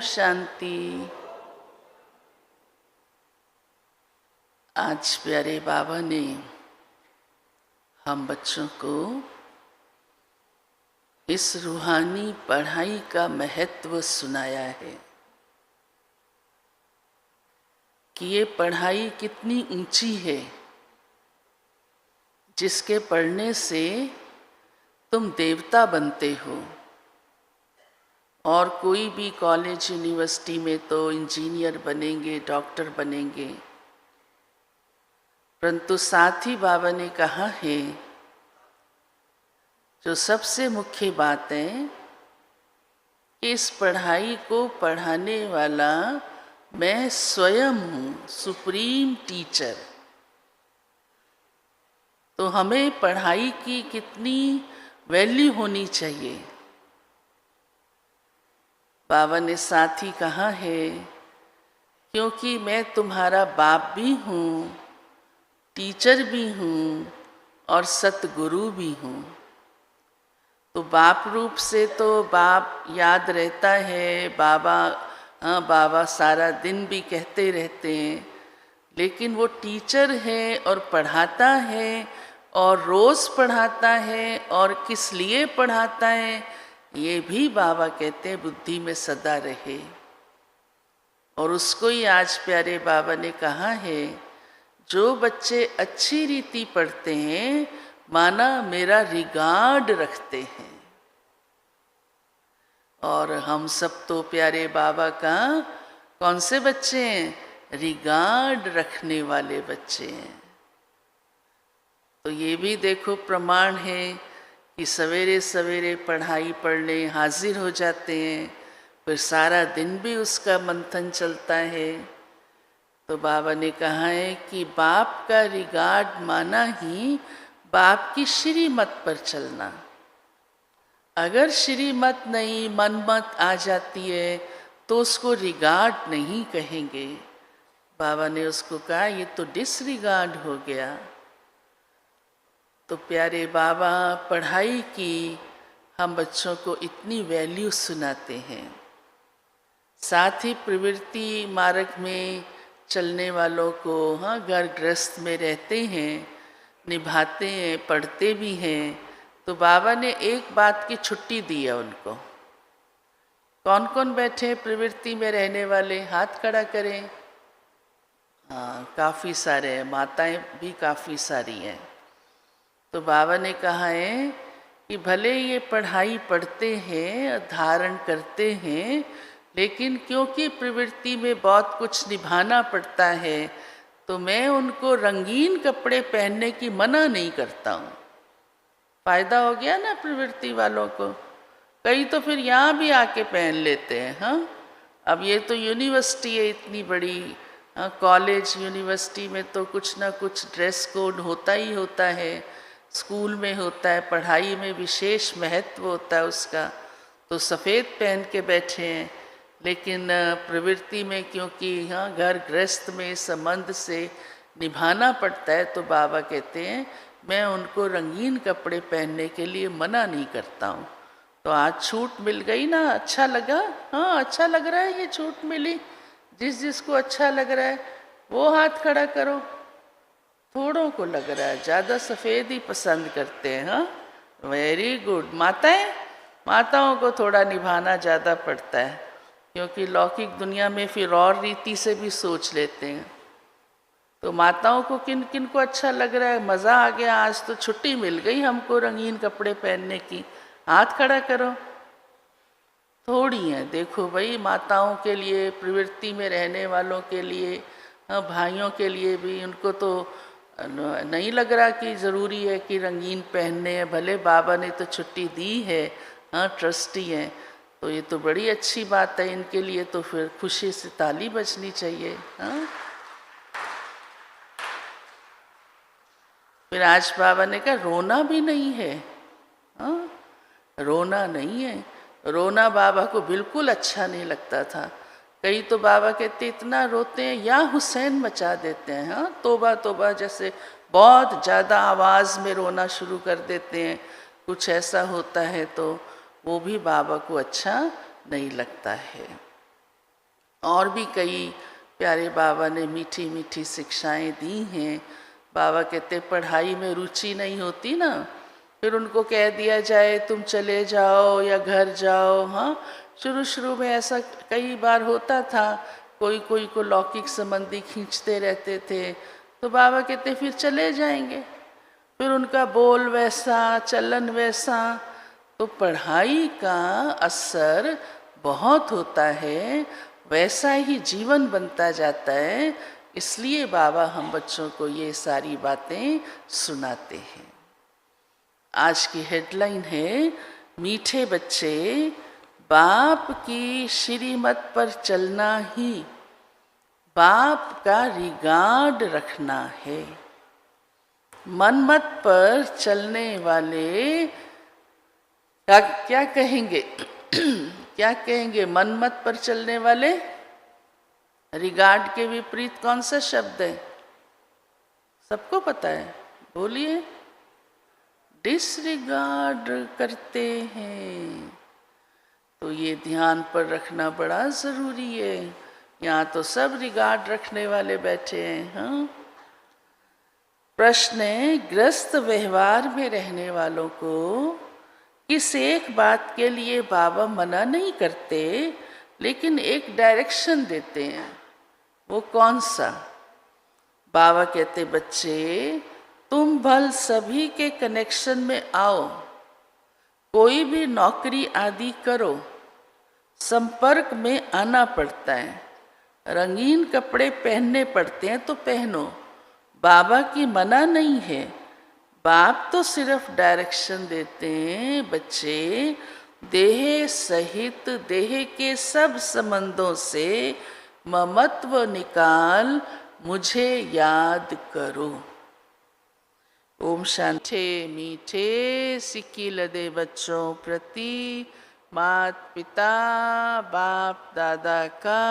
शांति। आज प्यारे बाबा ने हम बच्चों को इस रूहानी पढ़ाई का महत्व सुनाया है कि ये पढ़ाई कितनी ऊंची है, जिसके पढ़ने से तुम देवता बनते हो। और कोई भी कॉलेज यूनिवर्सिटी में तो इंजीनियर बनेंगे, डॉक्टर बनेंगे, परंतु साथ ही बाबा ने कहा है जो सबसे मुख्य बात है कि इस पढ़ाई को पढ़ाने वाला मैं स्वयं हूँ, सुप्रीम टीचर। तो हमें पढ़ाई की कितनी वैल्यू होनी चाहिए। बाबा ने साथ ही कहा है क्योंकि मैं तुम्हारा बाप भी हूँ, टीचर भी हूँ और सतगुरु भी हूँ। तो बाप रूप से तो बाप याद रहता है, बाबा हाँ बाबा सारा दिन भी कहते रहते हैं, लेकिन वो टीचर है और पढ़ाता है और रोज़ पढ़ाता है। और किस लिए पढ़ाता है ये भी बाबा कहते हैं बुद्धि में सदा रहे। और उसको ही आज प्यारे बाबा ने कहा है जो बच्चे अच्छी रीति पढ़ते हैं माना मेरा रिगार्ड रखते हैं। और हम सब तो प्यारे बाबा का कौन से बच्चे हैं? रिगार्ड रखने वाले बच्चे हैं। तो ये भी देखो प्रमाण है कि सवेरे सवेरे पढ़ाई पढ़ने हाजिर हो जाते हैं, फिर सारा दिन भी उसका मंथन चलता है। तो बाबा ने कहा है कि बाप का रिगार्ड माना ही बाप की श्रीमत पर चलना। अगर श्रीमत नहीं मनमत आ जाती है तो उसको रिगार्ड नहीं कहेंगे। बाबा ने उसको कहा ये तो डिसरिगार्ड हो गया। तो प्यारे बाबा पढ़ाई की हम बच्चों को इतनी वैल्यू सुनाते हैं। साथ ही प्रवृत्ति मार्ग में चलने वालों को हाँ घर गृहस्थ में रहते हैं, निभाते हैं, पढ़ते भी हैं। तो बाबा ने एक बात की छुट्टी दी है उनको। कौन कौन बैठे प्रवृत्ति में रहने वाले? हाथ खड़ा करें। हाँ काफ़ी सारे हैं, माताएं भी काफ़ी सारी हैं। तो बाबा ने कहा है कि भले ये पढ़ाई पढ़ते हैं, धारण करते हैं, लेकिन क्योंकि प्रवृत्ति में बहुत कुछ निभाना पड़ता है तो मैं उनको रंगीन कपड़े पहनने की मना नहीं करता हूँ। फ़ायदा हो गया ना प्रवृत्ति वालों को। कई तो फिर यहाँ भी आके पहन लेते हैं। हाँ अब ये तो यूनिवर्सिटी है इतनी बड़ी, कॉलेज यूनिवर्सिटी में तो कुछ ना कुछ ड्रेस कोड होता ही होता है, स्कूल में होता है, पढ़ाई में विशेष महत्व होता है उसका। तो सफ़ेद पहन के बैठे हैं, लेकिन प्रवृत्ति में क्योंकि हाँ घर गृहस्थ में संबंध से निभाना पड़ता है तो बाबा कहते हैं मैं उनको रंगीन कपड़े पहनने के लिए मना नहीं करता हूँ। तो आज छूट मिल गई ना, अच्छा लगा? हाँ अच्छा लग रहा है, ये छूट मिली। जिसको अच्छा लग रहा है वो हाथ खड़ा करो। थोड़ों को लग रहा है ज़्यादा सफ़ेद ही पसंद करते हैं। हाँ वेरी गुड। माताओं को थोड़ा निभाना ज़्यादा पड़ता है, क्योंकि लौकिक दुनिया में फिर और रीति से भी सोच लेते हैं। तो माताओं को किन किन को अच्छा लग रहा है? मज़ा आ गया, आज तो छुट्टी मिल गई हमको रंगीन कपड़े पहनने की। हाथ खड़ा करो। थोड़ी हैं, देखो भाई माताओं के लिए, प्रवृत्ति में रहने वालों के लिए, भाइयों के लिए भी, उनको तो नहीं लग रहा कि ज़रूरी है कि रंगीन पहनने हैं। भले बाबा ने तो छुट्टी दी है, हाँ ट्रस्टी हैं, तो ये तो बड़ी अच्छी बात है इनके लिए। तो फिर खुशी से ताली बजनी चाहिए। हाँ फिर आज बाबा ने कहा रोना भी नहीं है। हाँ रोना नहीं है। रोना बाबा को बिल्कुल अच्छा नहीं लगता था। कई तो बाबा कहते इतना रोते हैं या हुसैन मचा देते हैं। हाँ तोबा तोबा जैसे बहुत ज़्यादा आवाज़ में रोना शुरू कर देते हैं। कुछ ऐसा होता है तो वो भी बाबा को अच्छा नहीं लगता है। और भी कई प्यारे बाबा ने मीठी मीठी शिक्षाएं दी हैं। बाबा कहते पढ़ाई में रुचि नहीं होती ना, फिर उनको कह दिया जाए तुम चले जाओ या घर जाओ। हाँ, शुरू शुरू में ऐसा कई बार होता था, कोई कोई को लौकिक संबंधी खींचते रहते थे, तो बाबा कहते फिर चले जाएंगे। फिर उनका बोल वैसा, चलन वैसा, तो पढ़ाई का असर बहुत होता है, वैसा ही जीवन बनता जाता है। इसलिए बाबा हम बच्चों को ये सारी बातें सुनाते हैं। आज की हेडलाइन है, मीठे बच्चे बाप की श्रीमत पर चलना ही बाप का रिगार्ड रखना है। मनमत पर चलने वाले क्या कहेंगे? क्या कहेंगे? मनमत पर चलने वाले, रिगार्ड के विपरीत कौन सा शब्द है? सबको पता है, बोलिए। डिसरिगार्ड करते हैं। तो ये ध्यान पर रखना बड़ा ज़रूरी है। यहाँ तो सब रिगार्ड रखने वाले बैठे हैं। हाँ, प्रश्न है, ग्रस्त व्यवहार में रहने वालों को किस एक बात के लिए बाबा मना नहीं करते, लेकिन एक डायरेक्शन देते हैं। वो कौन सा? बाबा कहते बच्चे तुम भल सभी के कनेक्शन में आओ, कोई भी नौकरी आदि करो, संपर्क में आना पड़ता है, रंगीन कपड़े पहनने पड़ते हैं तो पहनो, बाबा की मना नहीं है। बाप तो सिर्फ डायरेक्शन देते हैं, बच्चे देह सहित देह के सब संबंधों से ममत्व निकाल मुझे याद करो। ओम शांति। मीठे सिक्की लदे बच्चों प्रति मात पिता बाप दादा का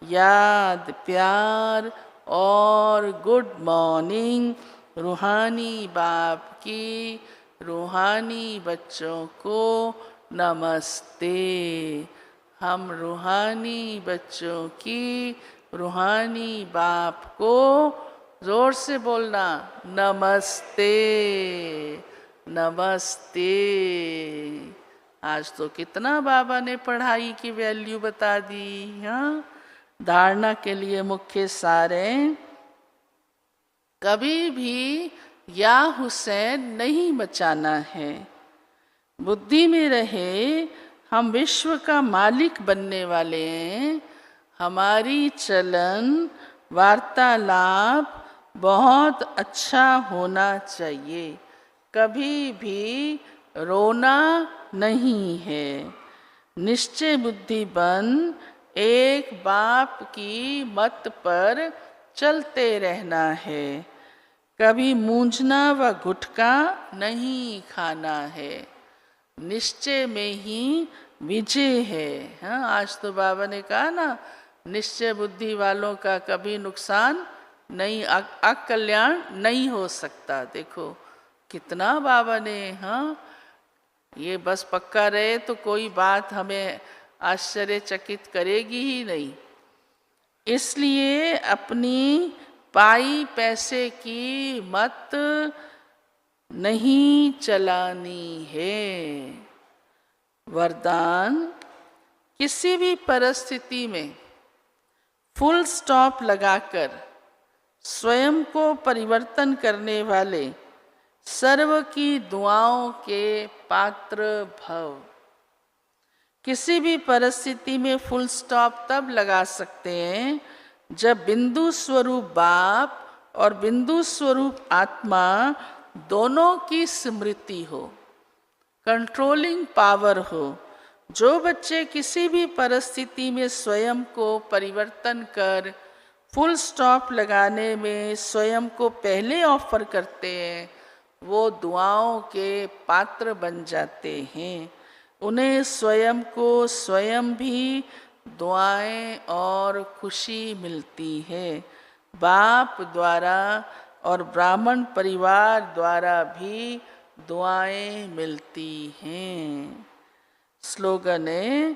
याद, प्यार और गुड मॉर्निंग। रूहानी बाप की रूहानी बच्चों को नमस्ते। हम रूहानी बच्चों की रूहानी बाप को जोर से बोलना, नमस्ते नमस्ते। आज तो कितना बाबा ने पढ़ाई की वैल्यू बता दी। हाँ, धारणा के लिए मुख्य सार है, कभी भी या हुसैन नहीं मचाना है। बुद्धि में रहे हम विश्व का मालिक बनने वाले हैं। हमारी चलन वार्तालाप बहुत अच्छा होना चाहिए, कभी भी रोना नहीं है। निश्चय बुद्धि बन एक बाप की मत पर चलते रहना है, कभी मूंझना व गुटका नहीं खाना है। निश्चय में ही विजय है। हाँ, आज तो बाबा ने कहा ना, निश्चय बुद्धि वालों का कभी नुकसान नहीं, अकल्याण नहीं हो सकता। देखो कितना बाबा ने, हाँ, ये बस पक्का रहे तो कोई बात हमें आश्चर्यचकित करेगी ही नहीं। इसलिए अपनी पाई पैसे की मत नहीं चलानी है। वरदान, किसी भी परिस्थिति में फुल स्टॉप लगाकर स्वयं को परिवर्तन करने वाले सर्व की दुआओं के पात्र भव। किसी भी परिस्थिति में फुल स्टॉप तब लगा सकते हैं जब बिंदु स्वरूप बाप और बिंदु स्वरूप आत्मा दोनों की स्मृति हो, कंट्रोलिंग पावर हो। जो बच्चे किसी भी परिस्थिति में स्वयं को परिवर्तन कर फुल स्टॉप लगाने में स्वयं को पहले ऑफर करते हैं, वो दुआओं के पात्र बन जाते हैं। उन्हें स्वयं को स्वयं भी दुआएं और खुशी मिलती है। बाप द्वारा और ब्राह्मण परिवार द्वारा भी दुआएं मिलती हैं। स्लोगन है,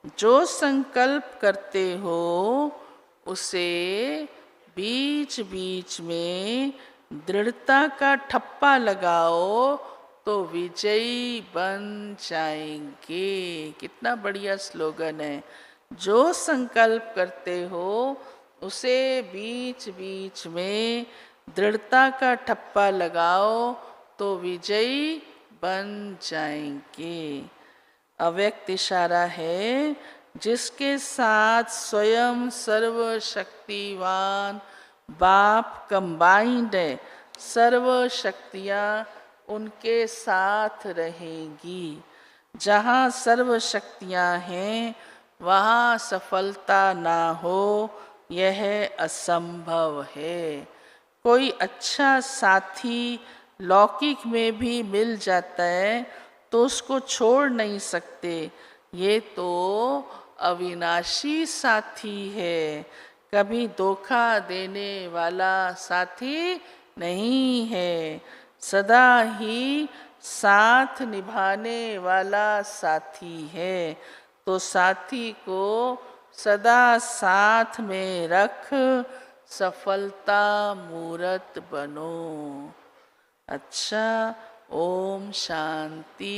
जो संकल्प करते हो उसे बीच बीच में दृढ़ता का ठप्पा लगाओ तो विजयी बन जाएंगे। कितना बढ़िया स्लोगन है। जो संकल्प करते हो उसे बीच बीच में दृढ़ता का ठप्पा लगाओ तो विजयी बन जाएंगे। अव्यक्त इशारा है, जिसके साथ स्वयं सर्वशक्तिवान बाप कंबाइंड है, सर्व शक्तियाँ उनके साथ रहेंगी। जहाँ सर्व शक्तियाँ हैं वहाँ सफलता ना हो यह असंभव है। कोई अच्छा साथी लौकिक में भी मिल जाता है तो उसको छोड़ नहीं सकते। ये तो अविनाशी साथी है, कभी धोखा देने वाला साथी नहीं है, सदा ही साथ निभाने वाला साथी है। तो साथी को सदा साथ में रख सफलता मूरत बनो। अच्छा, ओम शांति।